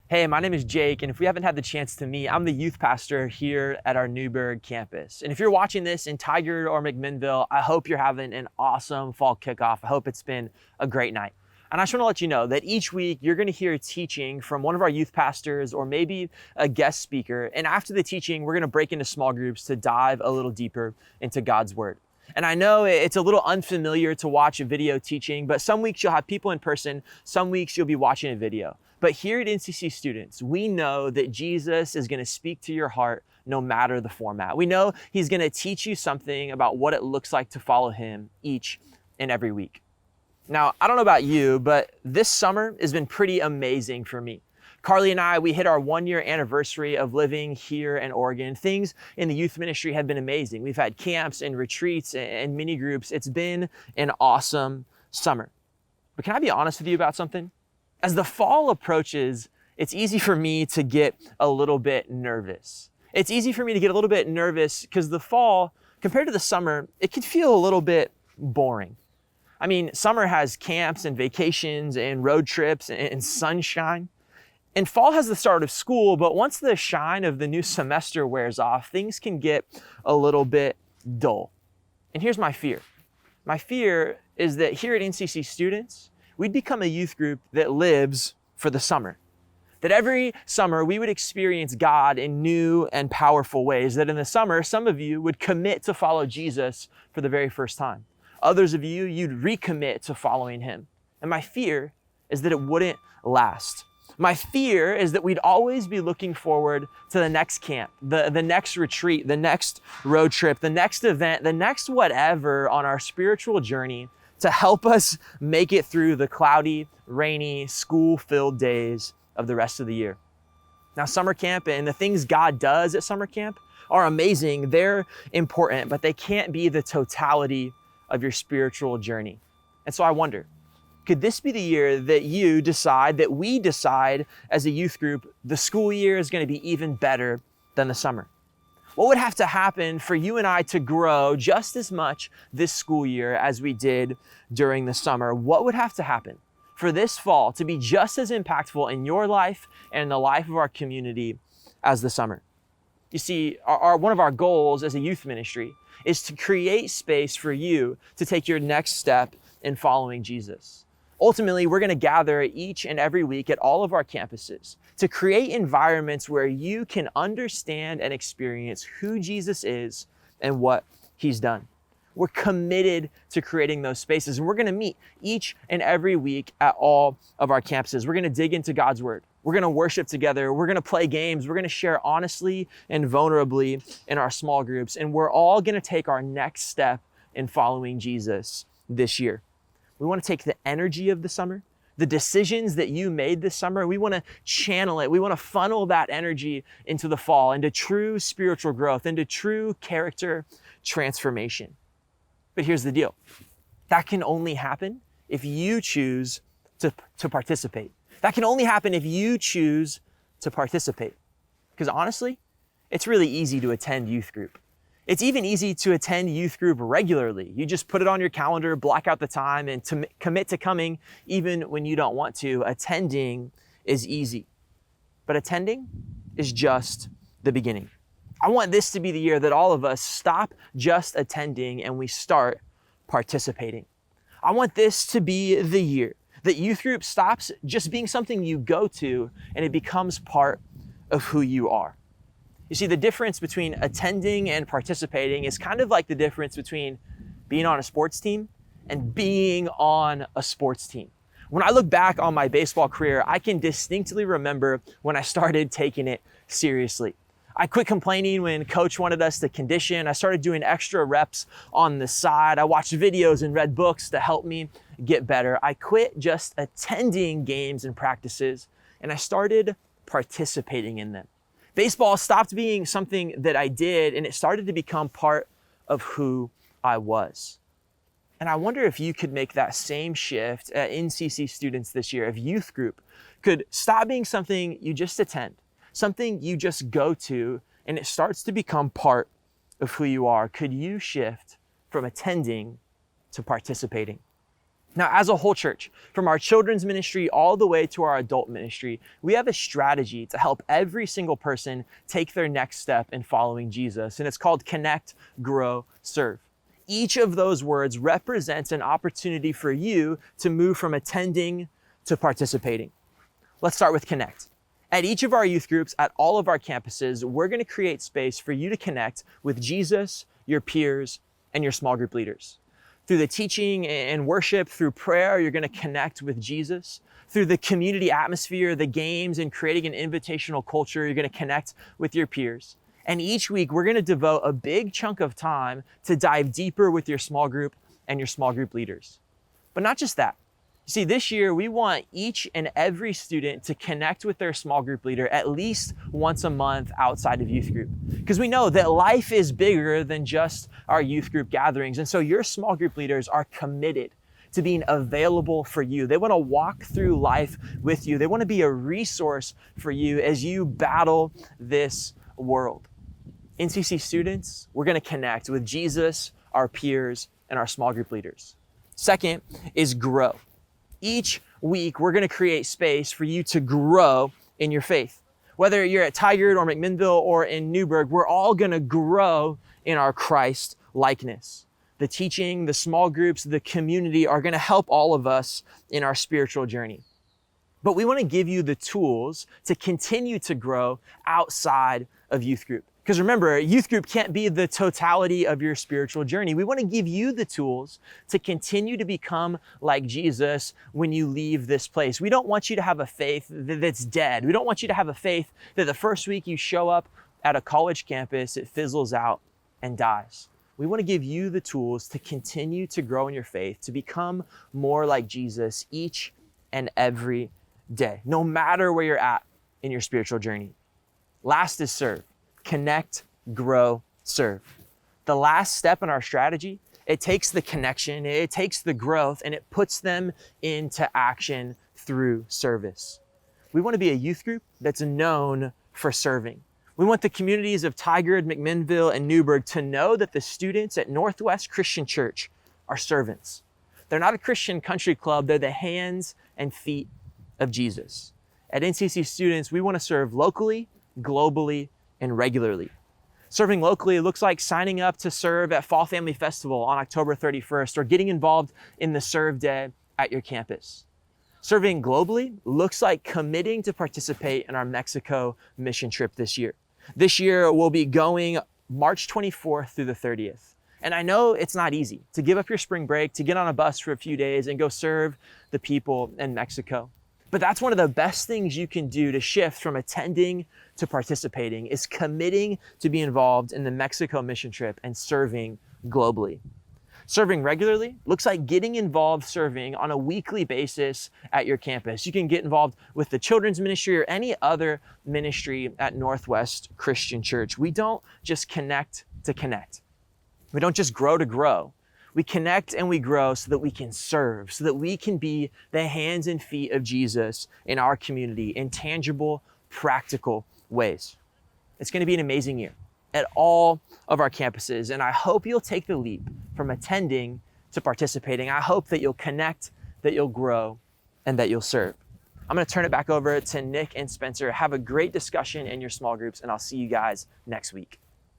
Hey, my name is Jake, and if we haven't had the chance to meet, I'm the youth pastor here at our Newburgh campus. And if you're watching this in Tigard or McMinnville, I hope you're having an awesome fall kickoff. I hope it's been a great night. And I just want to let you know that each week you're going to hear teaching from one of our youth pastors or maybe a guest speaker. And after the teaching, we're going to break into small groups to dive a little deeper into God's Word. And I know it's a little unfamiliar to watch a video teaching, but some weeks you'll have people in person, some weeks you'll be watching a video. But here at NCC Students, we know that Jesus is going to speak to your heart no matter the format. We know he's going to teach you something about what it looks like to follow him each and every week. Now, I don't know about you, but this summer has been pretty amazing for me. Carly and I, we hit our 1-year anniversary of living here in Oregon. Things in the youth ministry have been amazing. We've had camps and retreats and mini groups. It's been an awesome summer. But can I be honest with you about something? As the fall approaches, it's easy for me to get a little bit nervous. It's easy for me to get a little bit nervous because the fall, compared to the summer, it can feel a little bit boring. I mean, summer has camps and vacations and road trips and sunshine. And fall has the start of school, but once the shine of the new semester wears off, things can get a little bit dull. And here's my fear. My fear is that here at NCC Students, we'd become a youth group that lives for the summer. That every summer we would experience God in new and powerful ways. That in the summer, some of you would commit to follow Jesus for the very first time. Others of you, you'd recommit to following him. And my fear is that it wouldn't last. My fear is that we'd always be looking forward to the next camp, the next retreat, the next road trip, the next event, the next whatever on our spiritual journey to help us make it through the cloudy, rainy, school-filled days of the rest of the year. Now, summer camp and the things God does at summer camp are amazing. They're important, but they can't be the totality of your spiritual journey. And so I wonder, could this be the year that you decide, that we decide as a youth group, the school year is going to be even better than the summer? What would have to happen for you and I to grow just as much this school year as we did during the summer? What would have to happen for this fall to be just as impactful in your life and in the life of our community as the summer? You see, one of our goals as a youth ministry is to create space for you to take your next step in following Jesus. Ultimately, we're going to gather each and every week at all of our campuses to create environments where you can understand and experience who Jesus is and what he's done. We're committed to creating those spaces, and we're going to meet each and every week at all of our campuses. We're going to dig into God's Word. We're going to worship together. We're going to play games. We're going to share honestly and vulnerably in our small groups, and we're all going to take our next step in following Jesus this year. We want to take the energy of the summer, the decisions that you made this summer, we want to channel it. We want to funnel that energy into the fall, into true spiritual growth, into true character transformation. But here's the deal. That can only happen if you choose to participate. That can only happen if you choose to participate. Because honestly, it's really easy to attend youth group. It's even easy to attend youth group regularly. You just put it on your calendar, block out the time, and to commit to coming even when you don't want to. Attending is easy, but attending is just the beginning. I want this to be the year that all of us stop just attending and we start participating. I want this to be the year that youth group stops just being something you go to and it becomes part of who you are. You see, the difference between attending and participating is kind of like the difference between being on a sports team and being on a sports team. When I look back on my baseball career, I can distinctly remember when I started taking it seriously. I quit complaining when coach wanted us to condition. I started doing extra reps on the side. I watched videos and read books to help me get better. I quit just attending games and practices, and I started participating in them. Baseball stopped being something that I did, and it started to become part of who I was. And I wonder if you could make that same shift at NCC Students this year, if youth group could stop being something you just attend, something you just go to, and it starts to become part of who you are. Could you shift from attending to participating? Now, as a whole church, from our children's ministry all the way to our adult ministry, we have a strategy to help every single person take their next step in following Jesus, and it's called Connect, Grow, Serve. Each of those words represents an opportunity for you to move from attending to participating. Let's start with Connect. At each of our youth groups, at all of our campuses, we're going to create space for you to connect with Jesus, your peers, and your small group leaders. Through the teaching and worship, through prayer, you're going to connect with Jesus. Through the community atmosphere, the games, and creating an invitational culture, you're going to connect with your peers. And each week, we're going to devote a big chunk of time to dive deeper with your small group and your small group leaders. But not just that. See, this year, we want each and every student to connect with their small group leader at least once a month outside of youth group. Because we know that life is bigger than just our youth group gatherings. And so your small group leaders are committed to being available for you. They want to walk through life with you. They want to be a resource for you as you battle this world. NCC students, we're going to connect with Jesus, our peers, and our small group leaders. Second is grow. Each week, we're going to create space for you to grow in your faith. Whether you're at Tigard or McMinnville or in Newberg, we're all going to grow in our Christ likeness. The teaching, the small groups, the community are going to help all of us in our spiritual journey. But we want to give you the tools to continue to grow outside of youth group. Because remember, youth group can't be the totality of your spiritual journey. We want to give you the tools to continue to become like Jesus when you leave this place. We don't want you to have a faith that's dead. We don't want you to have a faith that the first week you show up at a college campus, it fizzles out and dies. We want to give you the tools to continue to grow in your faith, to become more like Jesus each and every day, no matter where you're at in your spiritual journey. Last is serve. Connect, grow, serve. The last step in our strategy, it takes the connection, it takes the growth, and it puts them into action through service. We want to be a youth group that's known for serving. We want the communities of Tigard, McMinnville, and Newberg to know that the students at Northwest Christian Church are servants. They're not a Christian country club, they're the hands and feet of Jesus. At NCC students, we want to serve locally, globally, and regularly. Serving locally looks like signing up to serve at Fall Family Festival on October 31st or getting involved in the Serve Day at your campus. Serving globally looks like committing to participate in our Mexico mission trip this year. This year, we'll be going March 24th through the 30th. And I know it's not easy to give up your spring break, to get on a bus for a few days and go serve the people in Mexico. But that's one of the best things you can do to shift from attending to participating is committing to be involved in the Mexico mission trip and serving globally. Serving regularly looks like getting involved serving on a weekly basis at your campus. You can get involved with the children's ministry or any other ministry at Northwest Christian Church. We don't just connect to connect. We don't just grow to grow. We connect and we grow so that we can serve, so that we can be the hands and feet of Jesus in our community in tangible, practical ways. It's going to be an amazing year at all of our campuses, and I hope you'll take the leap from attending to participating. I hope that you'll connect, that you'll grow, and that you'll serve. I'm going to turn it back over to Nick and Spencer. Have a great discussion in your small groups, and I'll see you guys next week.